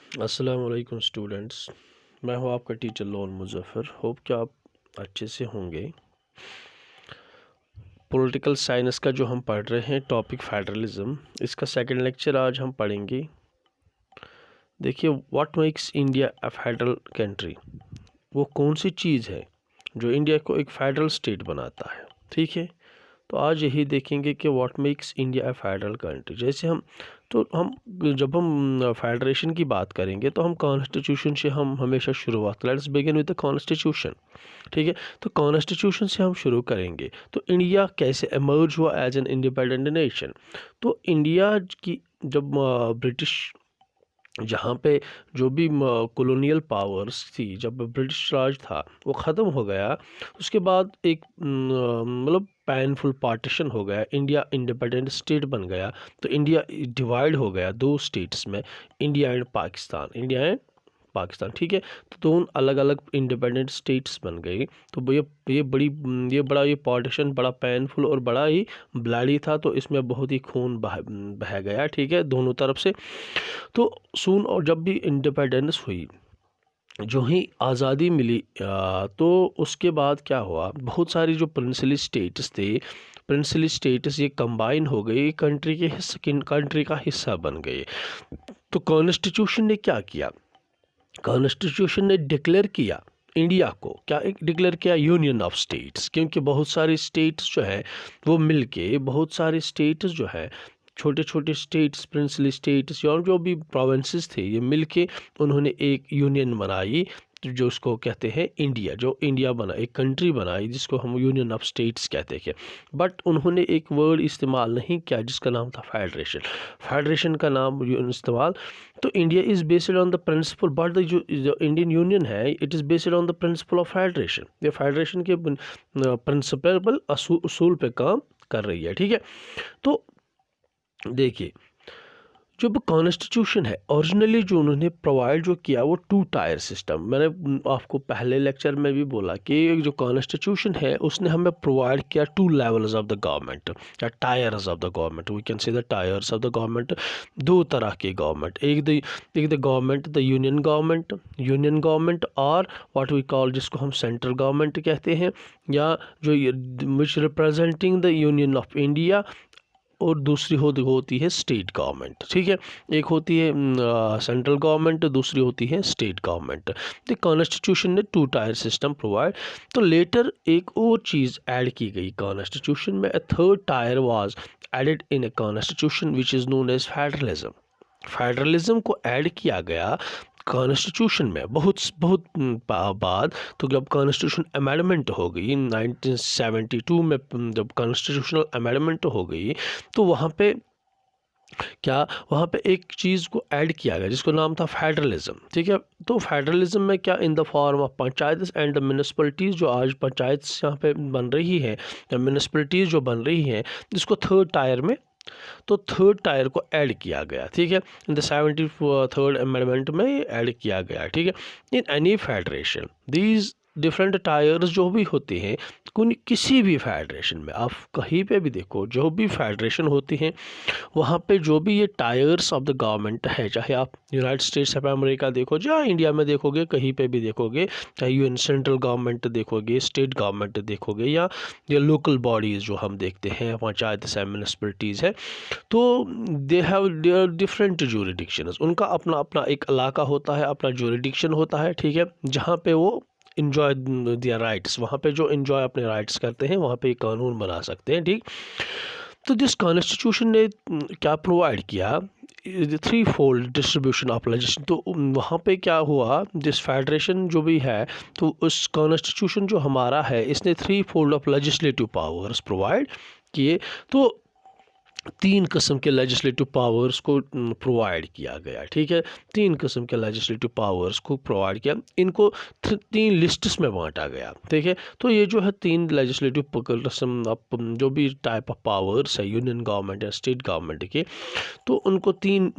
अस्सलाम वालेकुम स्टूडेंट्स। मैं हूं आपका टीचर लोन मुज़फ़्फ़र। होप कि आप अच्छे से होंगे। पॉलिटिकल साइंस का जो हम पढ़ रहे हैं टॉपिक फेडरलिज्म, इसका सेकंड लेक्चर आज हम पढ़ेंगे। देखिए, what makes India a federal country, वो कौन सी चीज़ है जो इंडिया को एक फेडरल स्टेट बनाता है। ठीक है, तो आज यही देखेंगे कि what makes India a federal country. जैसे हम जब हम फेडरेशन की बात करेंगे तो हम कॉन्स्टिट्यूशन से हम हमेशा शुरुआत, let's begin with the constitution. ठीक है, तो कॉन्स्टिट्यूशन से हम शुरू करेंगे। तो इंडिया कैसे एमर्ज हुआ एज एन इंडिपेंडेंट नेशन। तो इंडिया की जब ब्रिटिश, जहाँ पे जो भी कॉलोनियल पावर्स थी, जब ब्रिटिश राज था वो ख़त्म हो गया, उसके बाद एक मतलब पैनफुल पार्टीशन हो गया, इंडिया इंडिपेंडेंट स्टेट बन गया। तो इंडिया डिवाइड हो गया दो स्टेट्स में, India and Pakistan, India and Pakistan. ठीक है, तो दोनों अलग अलग इंडिपेंडेंट स्टेट्स बन गई। तो ये पार्टीशन बड़ा पेनफुल और बड़ा ही ब्लडी था। तो इसमें बहुत ही खून बह गया। ठीक है, दोनों तरफ से। तो सून, और जब भी इंडिपेंडेंस हुई, जो ही आज़ादी मिली, तो उसके बाद क्या हुआ, बहुत सारी जो प्रिंसली स्टेट्स थे, प्रिंसली स्टेट्स ये कंबाइन हो गई, कंट्री का हिस्सा बन गए। तो कॉन्स्टिट्यूशन ने क्या किया, कॉन्स्टिट्यूशन ने डिक्लेयर किया इंडिया को, क्या एक डिक्लेयर किया, यूनियन ऑफ स्टेट्स। क्योंकि बहुत सारी स्टेट्स जो है वो मिलके, बहुत सारी स्टेट्स जो है, छोटे छोटे स्टेट्स, प्रिंसली स्टेट्स और जो भी प्रोविंसेस थे, ये मिलके उन्होंने एक यूनियन बनाई, तो जो उसको कहते हैं इंडिया। जो इंडिया बना, एक कंट्री बनाई जिसको हम यूनियन ऑफ स्टेट्स कहते हैं। बट उन्होंने एक वर्ड इस्तेमाल नहीं किया जिसका नाम था फेडरेशन। फेडरेशन का नाम इस्तेमाल, तो India is based on the principle, but जो इंडियन यूनियन है it is based on the principle of federation. ये फेडरेशन के प्रिंसिपल असूल पे काम कर रही है। ठीक है, तो देखिए, जो कॉन्स्टिट्यूशन है ओरिजिनली जो उन्होंने प्रोवाइड जो किया वो टू टायर सिस्टम। मैंने आपको पहले लेक्चर में भी बोला कि जो कॉन्स्टिट्यूशन है उसने हमें प्रोवाइड किया two levels of the government, या tiers of the government, we can say the tiers of the government. दो तरह की गवर्नमेंट, एक the government, the union government, और व्हाट वी कॉल, जिसको हम सेंट्रल गवर्नमेंट कहते हैं, या जो which representing the union of India, और दूसरी होती है स्टेट गवर्नमेंट। ठीक है, एक होती है सेंट्रल गवर्नमेंट, दूसरी होती है स्टेट गवर्नमेंट। तो कॉन्स्टिट्यूशन ने टू टायर सिस्टम प्रोवाइड। तो लेटर एक और चीज़ ऐड की गई कॉन्स्टिट्यूशन में, a third tier was added in a constitution which is known as federalism. Federalism को ऐड किया गया कॉन्स्टिट्यूशन में बहुत बहुत बाद। तो जब कॉन्स्टिट्यूशन अमेंडमेंट हो गई 1972 में, जब कॉन्स्टिट्यूशनल अमेंडमेंट हो गई, तो वहाँ पे क्या, वहाँ पे एक चीज़ को ऐड किया गया जिसको नाम था फेडरलिज्म। ठीक है, तो फेडरलिज्म में क्या, in the form of panchayat and municipalities, जो आज पंचायत यहाँ पे बन रही है, या म्यूनिसिपलिटीज़ जो बन रही हैं, जिसको थर्ड टायर में, तो थर्ड टायर को ऐड किया गया। ठीक है, इन द 73rd अमेंडमेंट में ऐड किया गया। ठीक है, in any federation these different tyres जो भी होते हैं, किसी भी फेडरेशन में आप कहीं पे भी देखो, जो भी फेडरेशन होती हैं वहाँ पे जो भी ये टायर्स ऑफ द गवर्नमेंट है, चाहे आप यूनाइटेड स्टेट्स ऑफ अमेरिका देखो, या इंडिया में देखोगे, कहीं पे भी देखोगे, चाहे यूएन सेंट्रल गवर्नमेंट देखोगे, स्टेट गवर्नमेंट देखोगे, या ये लोकल बॉडीज़ जो हम देखते हैं, पंचायत से म्यूनिसिपलिटीज़ है, तो दे हैव देयर डिफरेंट ज्यूरिडिक्शंस। उनका अपना अपना एक इलाका होता है, अपना ज्यूरिडिक्शन होता है। ठीक है, जहाँ पे वो इन्जॉय दियर राइट्स, वहाँ पे जो इन्जॉय अपने राइट्स करते हैं, वहाँ पे कानून बना सकते हैं। ठीक, तो दिस कॉन्स्टिट्यूशन ने क्या प्रोवाइड किया, three fold distribution of legislation. तो वहाँ पे क्या हुआ, जिस फेडरेशन जो भी है, तो उस कॉन्स्टिट्यूशन जो हमारा है, इसने three fold of legislative powers provide किए। तो तीन किस्म के लेजिस्लेटिव पावर्स को प्रोवाइड किया गया। ठीक है, तीन किस्म के लेजिस्लेटिव पावर्स को प्रोवाइड किया, इनको तीन लिस्ट्स में बांटा गया। ठीक है, तो ये जो है तीन लेजिस्लेटिव किस्म, जो भी टाइप ऑफ पावर्स है यूनियन गवर्नमेंट या स्टेट गवर्नमेंट के, तो उनको तीन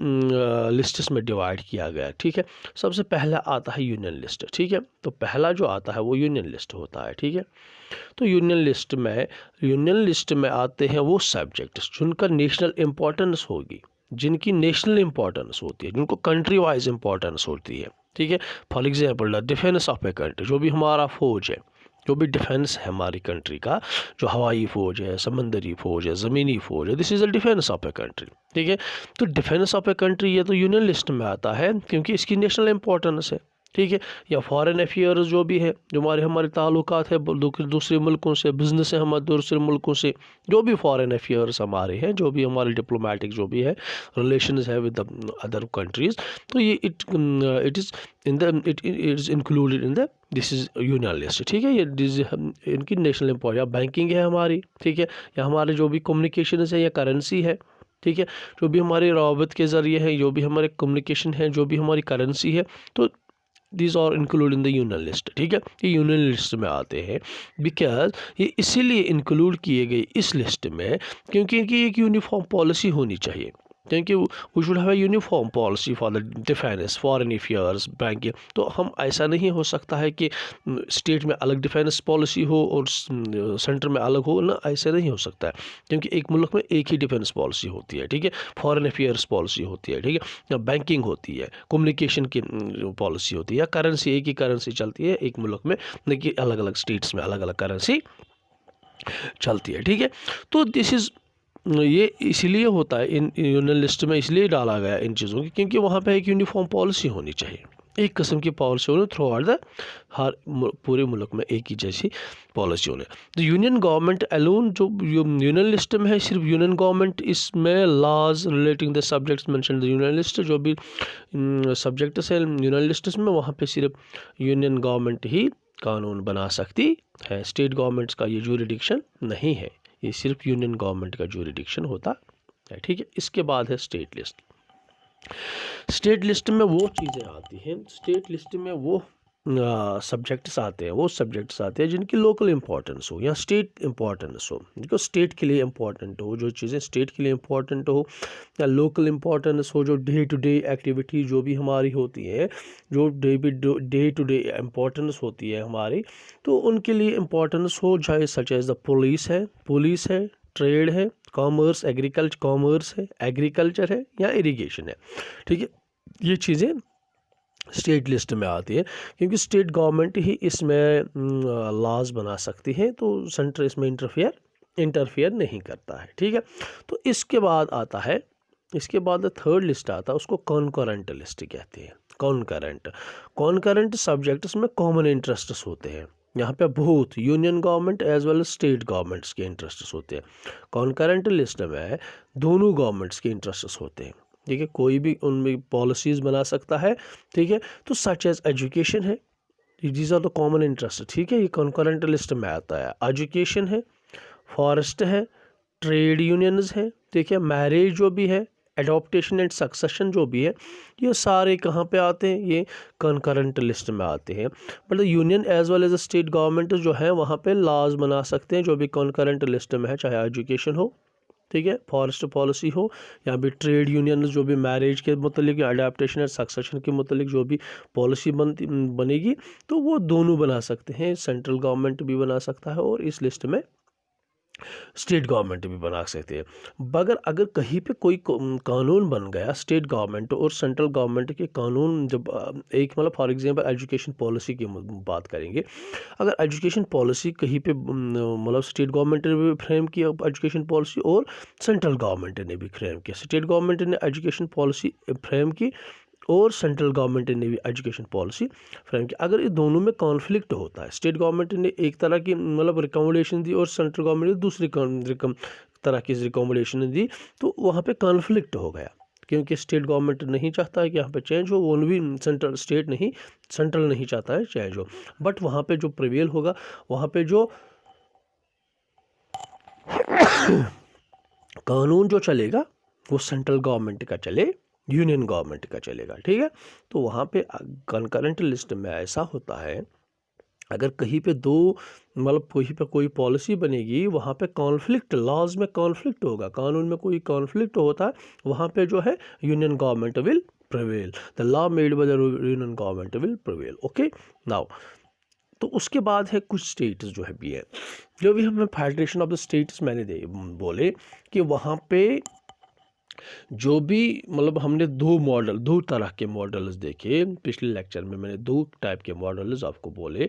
लिस्ट्स में डिवाइड किया गया। ठीक है, सबसे पहला आता है यूनियन लिस्ट। ठीक है, तो पहला जो आता है वो यूनियन लिस्ट होता है। ठीक है, तो यूनियन लिस्ट में आते हैं वो सब्जेक्ट्स जिनका नेशनल इम्पोर्टेंस होगी। जिनकी नेशनल इंपॉर्टेंस होती है, जिनको कंट्री वाइज इंपॉर्टेंस होती है, ठीक है। For example the defence of a country, जो भी हमारा फौज है, जो भी डिफेंस है हमारी कंट्री का, जो हवाई फौज है, समंदरी फौज है, ज़मीनी फौज है, this is the defence of a country, ठीक है। तो डिफेंस ऑफ ए कंट्री ये तो यूनियन लिस्ट में आता है क्योंकि इसकी नेशनल इंपॉर्टेंस है, ठीक है। या फॉरेन अफेयर्स जो भी है, जो हमारे ताल्लुकात है दूसरे मुल्कों से, बिजनेस है हमारे दूसरे मुल्कों से, जो भी फॉरेन अफेयर्स हमारे हैं, जो भी हमारे डिप्लोमेटिक जो भी है रिलेशंस है विद अदर कंट्रीज़, तो ये it is included in the this is union list, ठीक है। ये इनकी नेशनल इंपॉर्टेंस, या बैंकिंग है हमारी, ठीक है, या हमारे जो भी कम्युनिकेशन है, या करेंसी है, ठीक है, जो भी हमारे रवाबत के ज़रिए हैं, जो भी हमारे कम्युनिकेशन है, जो भी हमारी करेंसी है, तो these are include in the union list, ठीक है। ये यूनियन लिस्ट में आते हैं बिकॉज ये इसीलिए इंक्लूड किए गए इस लिस्ट में क्योंकि इनकी एक यूनिफॉर्म पॉलिसी होनी चाहिए, क्योंकि we should have a uniform policy for the defence, foreign affairs, banking. तो हम ऐसा नहीं हो सकता है कि स्टेट में अलग डिफेंस पॉलिसी हो और सेंटर में अलग हो ना, ऐसा नहीं हो सकता है, क्योंकि एक मुल्क में एक ही डिफेंस पॉलिसी होती है, ठीक है, फॉरेन अफेयर्स पॉलिसी होती है, ठीक है, या बैंकिंग होती है, कम्युनिकेशन की पॉलिसी होती है, या करेंसी, एक ही करेंसी चलती है एक मुल्क में, लेकिन अलग अलग स्टेट्स में अलग अलग करेंसी चलती है, ठीक है। तो दिस इज़ ये इसलिए होता है इन यूनियन लिस्ट में, इसलिए डाला गया इन चीज़ों की क्योंकि वहाँ पे एक यूनिफॉर्म पॉलिसी होनी चाहिए, एक किस्म की पॉलिसी होनी थ्रू आउट द हर पूरे मुल्क में एक ही जैसी पॉलिसी होने। तो यूनियन गवर्नमेंट अलोन जो यूनियन लिस्ट में है, सिर्फ यूनियन गवर्नमेंट इसमें laws relating the subjects mention the union list, जो भी सब्जेक्ट्स है यूनियन लिस्ट में, वहाँ पे सिर्फ यूनियन गवर्नमेंट ही कानून बना सकती है, स्टेट गवर्नमेंट्स का ये ज्यूरिडिक्शन नहीं है, ये सिर्फ यूनियन गवर्नमेंट का ज्यूरिडिक्शन होता है, ठीक है। इसके बाद है स्टेट लिस्ट। स्टेट लिस्ट में वो चीज़ें आती हैं, स्टेट लिस्ट में वो सब्जेक्ट्स आते हैं, वो सब्जेक्ट्स आते हैं जिनकी लोकल इंपॉर्टेंस हो या स्टेट इंपॉर्टेंस हो, जिनको स्टेट के लिए इंपॉर्टेंट हो, जो चीज़ें स्टेट के लिए इंपॉर्टेंट हो, या लोकल इंपॉर्टेंस हो, जो डे टू डे एक्टिविटी जो भी हमारी होती है, जो डे टू डे इंपॉर्टेंस होती है हमारी, तो उनके लिए इंपॉर्टेंस हो, चाहे सच एज द पुलिस है, ट्रेड है, कॉमर्स है, एग्रीकल्चर है, या इरिगेशन है, ठीक है। ये चीज़ें स्टेट लिस्ट में आती है क्योंकि स्टेट गवर्नमेंट ही इसमें लॉज बना सकती है, तो सेंटर इसमें इंटरफेयर नहीं करता है, ठीक है। तो इसके बाद आता है, इसके बाद थर्ड लिस्ट आता है, उसको कॉन्करेंट लिस्ट कहते हैं। कॉन्करेंट सब्जेक्ट्स में कॉमन इंटरेस्ट्स होते हैं, यहाँ पे बहुत union government as well state governments के इंटरेस्ट्स होते हैं। कॉन्करेंट लिस्ट में दोनों गवर्नमेंट्स के इंटरेस्ट्स होते हैं, ठीक है, कोई भी उनमें पॉलिसीज़ बना सकता है, ठीक है। तो सच एज एजुकेशन है, these are the common interest, ठीक है, ये कॉन्करेंट लिस्ट में आता है। एजुकेशन है, फॉरेस्ट है, ट्रेड यूनियंस है, ठीक है, मैरिज जो भी है, एडॉप्टेशन एंड सक्सेशन जो भी है, ये सारे कहाँ पे आते हैं, ये कॉन्करेंट लिस्ट में आते हैं। मतलब union as well as state government जो है वहाँ पे लॉज बना सकते हैं जो भी कॉन्करेंट लिस्ट में है, चाहे एजुकेशन हो, ठीक है, फॉरेस्ट पॉलिसी हो, या भी ट्रेड यूनियन जो भी मैरिज के मतलब अडेप्टेशन एंड सक्सेशन के मतलब जो भी पॉलिसी बनेगी, तो वो दोनों बना सकते हैं, सेंट्रल गवर्नमेंट भी बना सकता है और इस लिस्ट में स्टेट गवर्नमेंट भी बना सकते हैं। मगर अगर कहीं पे कोई कानून बन गया स्टेट गवर्नमेंट और सेंट्रल गवर्नमेंट के कानून, जब एक मतलब फॉर एग्जांपल एजुकेशन पॉलिसी की बात करेंगे, अगर एजुकेशन पॉलिसी कहीं पे मतलब स्टेट गवर्नमेंट ने भी फ्रेम किया एजुकेशन पॉलिसी और सेंट्रल गवर्नमेंट ने भी फ्रेम किया, स्टेट गवर्नमेंट ने एजुकेशन पॉलिसी फ्रेम की और सेंट्रल गवर्नमेंट ने भी एजुकेशन पॉलिसी फ्रेम की, अगर ये दोनों में कॉन्फ्लिक्ट होता है, स्टेट गवर्नमेंट ने एक तरह की मतलब रिकमेंडेशन दी और सेंट्रल गवर्नमेंट ने दूसरी तरह की रिकमेंडेशन दी, तो वहाँ पे कॉन्फ्लिक्ट हो गया क्योंकि स्टेट गवर्नमेंट नहीं चाहता है कि यहाँ पे चेंज हो, वो भी सेंट्रल नहीं चाहता है चेंज हो, बट वहाँ पे जो प्रिवेल होगा, वहाँ पे जो कानून जो चलेगा वो सेंट्रल गवर्नमेंट का चले, यूनियन गवर्नमेंट का चलेगा, ठीक है। तो वहाँ पे कंकरेंट लिस्ट में ऐसा होता है, अगर कहीं पे दो मतलब कहीं पे कोई पॉलिसी बनेगी, वहाँ पे कॉन्फ्लिक्ट, लॉज में कॉन्फ्लिक्ट होगा, कानून में कोई कॉन्फ्लिक्ट होता है, वहाँ पे जो है union government will prevail, the law made by the union government will prevail, okay. Now तो उसके बाद है कुछ स्टेट्स जो है भी है, जो भी हमें फेडरेशन ऑफ द स्टेट्स मैंने बोले कि वहाँ पे जो भी मतलब हमने दो तरह के मॉडल्स देखे पिछले लेक्चर में, मैंने 2 टाइप के मॉडल्स आपको बोले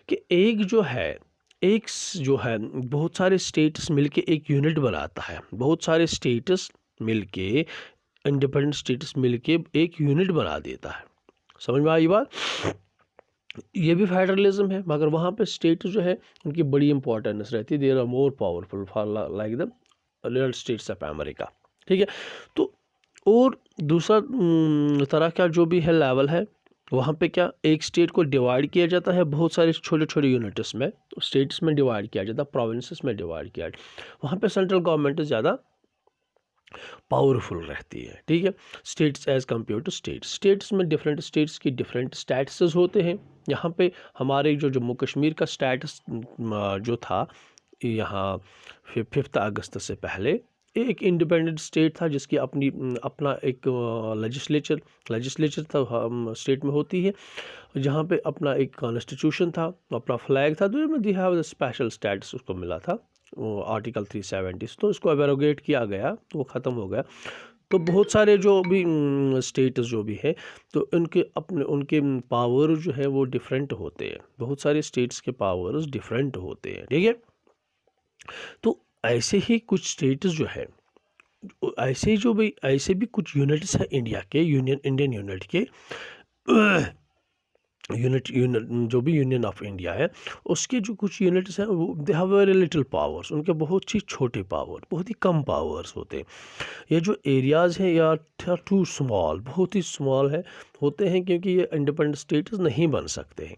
कि एक जो है बहुत सारे स्टेट्स मिलके एक यूनिट बनाता है, बहुत सारे स्टेट्स मिलके इंडिपेंडेंट स्टेट्स मिलके एक यूनिट बना देता है। समझ में आई बात? ये भी फेडरलिज्म है, मगर वहाँ पे स्टेट जो है उनकी बड़ी इंपॉर्टेंस रहती है, there are more powerful for like the United States of America. ठीक है, तो और दूसरा तरह का जो भी है लेवल है, वहाँ पे क्या एक स्टेट को डिवाइड किया जाता है बहुत सारे छोटे छोटे यूनिट्स में, तो स्टेट्स में डिवाइड किया जाता है, प्रोविंसेस में डिवाइड किया जाता है। वहाँ पे सेंट्रल गवर्नमेंट ज़्यादा पावरफुल रहती है। ठीक है, states as compare to states में डिफरेंट स्टेट्स की डिफरेंट स्टेटस होते हैं। यहाँ पे हमारे जो जम्मू कश्मीर का स्टेटस जो था, यहाँ 5 अगस्त से पहले एक इंडिपेंडेंट स्टेट था जिसकी अपना एक लेजिस्लेचर था, स्टेट में होती है, जहाँ पे अपना एक कॉन्स्टिट्यूशन था, अपना फ्लैग था, तो दी हैव स्पेशल स्टेटस उसको मिला था आर्टिकल 370। तो इसको एब्रोगेट किया गया, तो वो ख़त्म हो गया। तो बहुत सारे जो भी स्टेट्स जो भी है, तो उनके पावर जो है वो डिफरेंट होते हैं, बहुत सारे स्टेट्स के पावर्स डिफरेंट होते हैं। ठीक है, तो ऐसे ही कुछ स्टेट्स जो है, ऐसे भी कुछ यूनिट्स हैं इंडिया के, इंडियन यूनिट के यूनिट जो भी यूनियन ऑफ इंडिया है, उसके जो कुछ यूनिट्स हैं वो they have very little powers, उनके बहुत ही छोटे पावर, बहुत ही कम पावर्स होते हैं। ये जो एरियाज़ हैं या टू स्मॉल, बहुत ही स्मॉल है होते हैं, क्योंकि ये इंडिपेंडेंट स्टेट्स नहीं बन सकते हैं।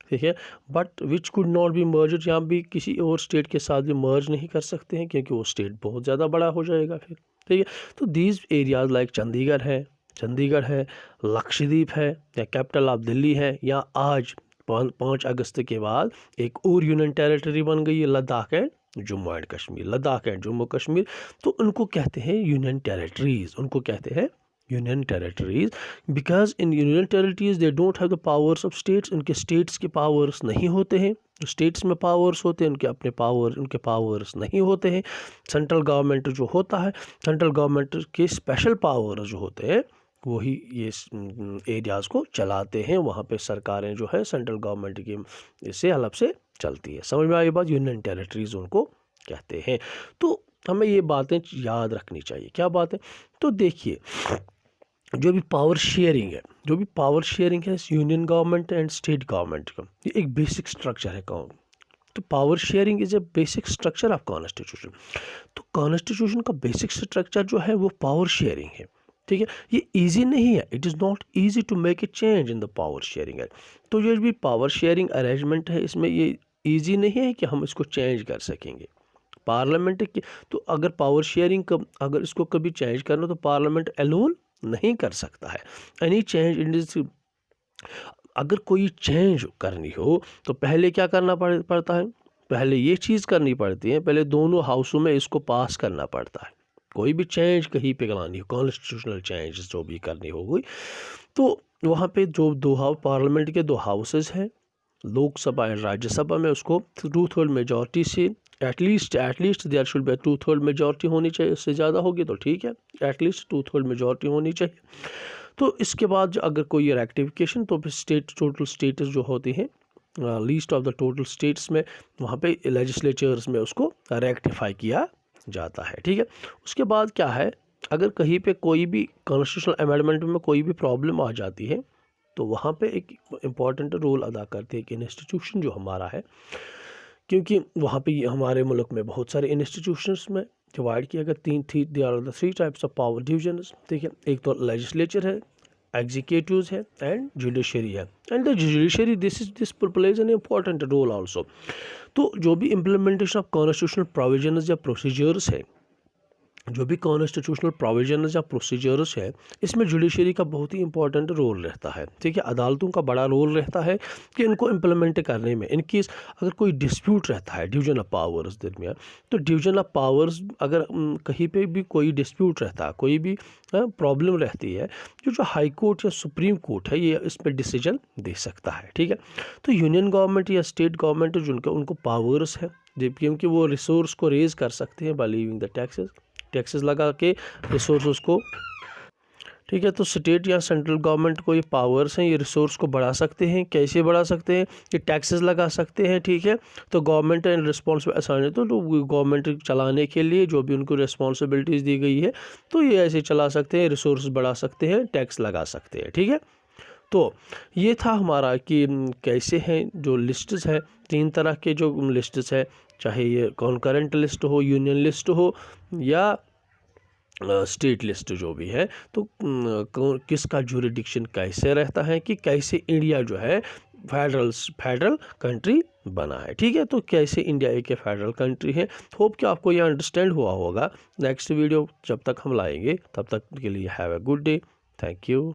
ठीक है, but which could not be मर्ज, यहाँ भी किसी और स्टेट के साथ भी मर्ज नहीं कर सकते हैं, क्योंकि वो स्टेट बहुत ज़्यादा बड़ा हो जाएगा फिर। ठीक है, तो दीज एरियाज़ लाइक चंडीगढ़ है, लक्षद्वीप है, या कैपिटल ऑफ दिल्ली है, या आज 5 अगस्त के बाद एक और यूनियन टेरिटरी बन गई है, लद्दाख एंड जम्मू कश्मीर। तो उनको कहते हैं union territories, because in union territories they don't have the powers of states, उनके स्टेट्स के पावर्स नहीं होते हैं। जो स्टेट्स में पावर्स होते हैं उनके पावर्स नहीं होते हैं। सेंट्रल गवर्नमेंट जो होता है, सेंट्रल गवर्नमेंट के स्पेशल पावर्स जो होते हैं वही ये एरियाज़ को चलाते हैं। वहाँ पे सरकारें जो है सेंट्रल गवर्नमेंट की इससे अलग से चलती है। समझ में आई बात? यूनियन टेरिटरीज उनको कहते हैं। तो हमें ये बातें याद रखनी चाहिए। क्या बात है? तो देखिए, जो भी पावर शेयरिंग है union government and state government का, ये एक बेसिक स्ट्रक्चर है। तो power sharing is a basic structure of constitution. तो कॉन्स्टिट्यूशन का बेसिक स्ट्रक्चर जो है वो पावर शेयरिंग है। ठीक है, ये इजी नहीं है, it is not easy to make a change in the power sharing है। तो जो भी पावर शेयरिंग अरेंजमेंट है, इसमें ये इजी नहीं है कि हम इसको चेंज कर सकेंगे। पार्लियामेंट की तो अगर पावर शेयरिंग अगर इसको कभी चेंज करना, तो पार्लियामेंट अलोन नहीं कर सकता है। एनी चेंज इन दिस, अगर कोई चेंज करनी हो तो पहले क्या करना पड़ता है? पहले ये चीज़ करनी पड़ती है, पहले दोनों हाउसों में इसको पास करना पड़ता है। कोई भी चेंज कहीं पे लानी हो, कॉन्स्टिट्यूशनल चेंज जो भी करनी होगी, तो वहाँ पे जो पार्लियामेंट के 2 हाउसेस हैं, लोकसभा एंड राज्यसभा में, उसको 2/3 मेजॉरिटी से at least there should be 2/3 majority होनी चाहिए। इससे ज़्यादा होगी तो ठीक है, एटलीस्ट 2/3 मेजॉरिटी होनी चाहिए। तो इसके बाद अगर कोई रेक्टिफिकेशन, तो फिर टोटल स्टेट्स जो होती हैं, least of the total states में, वहाँ पे लेजिस्लेचर्स में उसको रेक्टिफाई किया जाता है। ठीक है, उसके बाद क्या है, अगर कहीं पे कोई भी कॉन्स्टिट्यूशनल अमेंडमेंट में कोई भी प्रॉब्लम आ जाती है, तो वहाँ पे एक इम्पॉर्टेंट रोल अदा करते हैं कि इंस्टीट्यूशन जो हमारा है, क्योंकि वहाँ पे हमारे मुल्क में बहुत सारे इंस्टीट्यूशंस में डिवाइड किया गया। There are the 3 types of power divisions. ठीक है, एक तो लेजिस्लेचर है, एग्जीक्यूटिव्स है एंड जुडिशरी है। And the judiciary this plays an important role also. तो जो भी इम्प्लीमेंटेशन ऑफ कॉन्स्टिट्यूशनल प्रोविजंस या प्रोसीजर्स है, जो भी कॉन्स्टिट्यूशनल प्रोविजंस या प्रोसीजर्स है, इसमें जुडिशरी का बहुत ही इंपॉर्टेंट रोल रहता है। ठीक है, अदालतों का बड़ा रोल रहता है कि इनको इम्प्लीमेंट करने में। इनकेस अगर कोई डिस्प्यूट रहता है डिवीजन ऑफ पावर्स दरमियान, तो डिवीजन ऑफ पावर्स अगर कहीं पे भी कोई डिस्प्यूट रहता है, कोई भी प्रॉब्लम रहती है, जो हाई कोर्ट या सुप्रीम कोर्ट है, ये इस पर डिसीजन दे सकता है। ठीक है, तो यूनियन गवर्नमेंट या स्टेट गवर्नमेंट उनको पावर्स है, क्योंकि वो रिसोर्स को रेज कर सकते हैं by levying the taxes. Taxes लगा के रिसोर्स को, ठीक है। तो स्टेट या सेंट्रल गवर्नमेंट को ये पावर्स हैं, ये रिसोर्स को बढ़ा सकते हैं। कैसे बढ़ा सकते हैं? ये टैक्सेस लगा सकते हैं, ठीक है। तो गवर्नमेंट एंड रिस्पॉन्सिबल असाइन है, तो गवर्नमेंट चलाने के लिए जो भी उनको रिस्पॉन्सिबिलिटीज़ दी गई है तो ये ऐसे चला सकते हैं, रिसोर्स बढ़ा सकते हैं, टैक्स लगा सकते हैं, ठीक है। तो ये था हमारा कि कैसे हैं जो लिस्ट्स है, 3 तरह के जो लिस्ट्स है, चाहे ये कॉन्करेंट लिस्ट हो, यूनियन लिस्ट हो या स्टेट लिस्ट जो भी है। तो किसका जुरिडिक्शन कैसे रहता है कि कैसे इंडिया जो है फेडरल कंट्री बना है, ठीक है। तो कैसे इंडिया एक फेडरल कंट्री है। होप कि आपको ये अंडरस्टैंड हुआ होगा। नेक्स्ट वीडियो जब तक हम लाएंगे तब तक के लिए have a good day. Thank you.